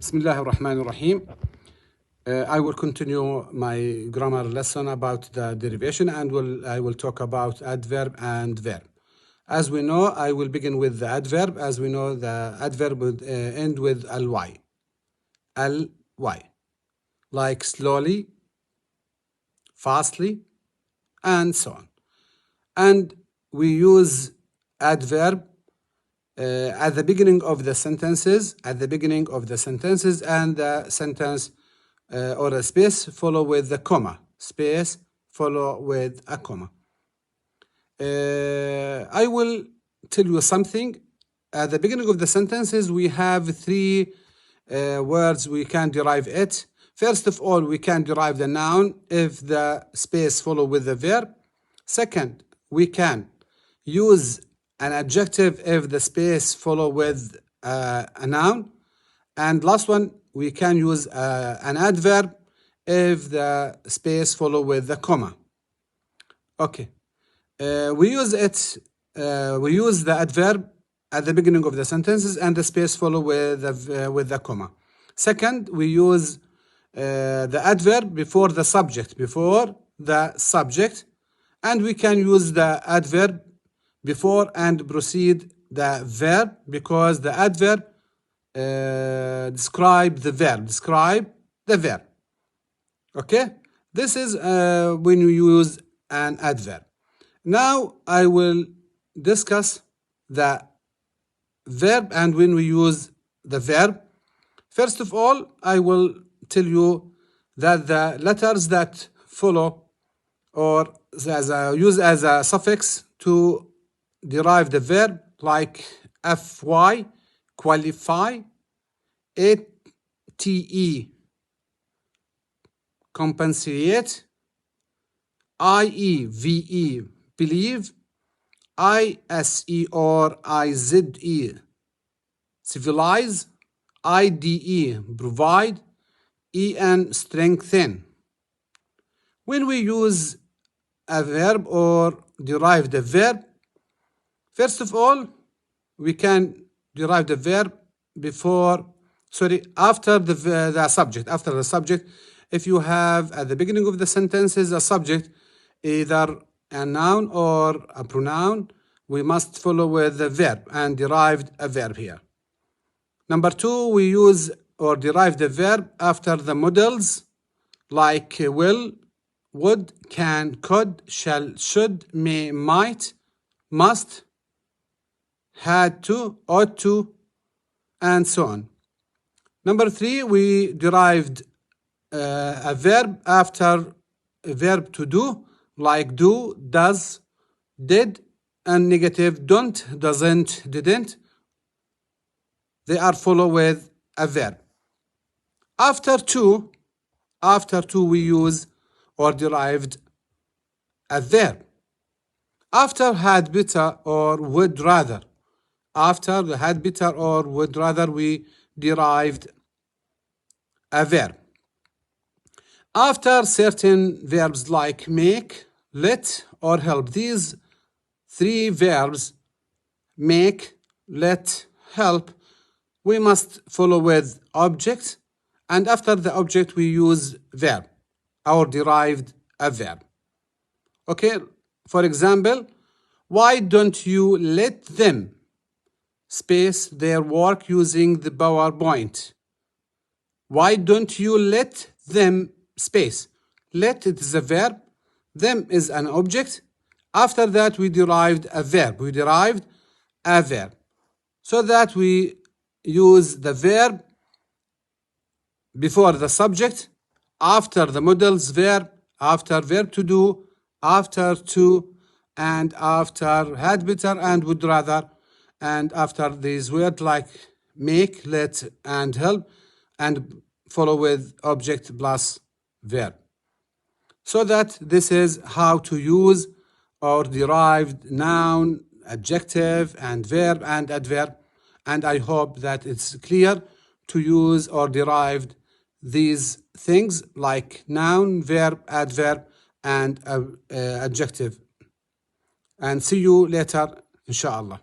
Bismillah ar-Rahman ar-Rahim. I will continue my grammar lesson about the derivation, and I will talk about adverb and verb. As we know, I will begin with the adverb. As we know, the adverb would end with ly. Ly. Like slowly, fastly, and so on. And we use adverb at the beginning of the sentences, and the sentence or a space follow with a comma. Space follow with a comma. I will tell you something. At the beginning of the sentences, we have three words we can derive it. First of all, we can derive the noun if the space follow with the verb. Second, we can use an adjective if the space follow with a noun. And last one, we can use an adverb if the space follow with the comma. Okay. We use the adverb at the beginning of the sentences and the space follow with the comma. Second, we use the adverb before the subject, and we can use the adverb before and precede the verb, because the adverb describe the verb. Okay, this is when you use an adverb. Now I will discuss the verb and when we use the verb. First of all, I will tell you that the letters that follow or use as a suffix to derive the verb, like fy, qualify, ate, compensate, ieve, believe, ise or ize, civilize, ide, provide, en, strengthen. When we use a verb or derive the verb, first of all, we can derive the verb after the subject. If you have at the beginning of the sentences a subject, either a noun or a pronoun, we must follow with the verb and derive a verb here. Number two, we use or derive the verb after the modals, like will, would, can, could, shall, should, may, might, must, had to, ought to, and so on. Number three, we derived a verb after a verb to do, like do, does, did, and negative don't, doesn't, didn't. They are followed with a verb. After two, we use or derived a verb. After had better or would rather. After the had better or would rather, we derived a verb. After certain verbs like make, let, or help, these three verbs, make, let, help, we must follow with object, and after the object we use verb or derived a verb. Okay, for example, why don't you let them space their work using the PowerPoint? Why don't you let them space? Let, it is a verb, them is an object. After that we derived a verb. So that we use the verb before the subject, after the modals verb, after verb to do, after to, and after had better and would rather, and after these words like make, let, and help, and follow with object plus verb. So that this is how to use or derive noun, adjective, and verb and adverb. And I hope that it's clear to use or derive these things like noun, verb, adverb, and adjective. And see you later, inshallah.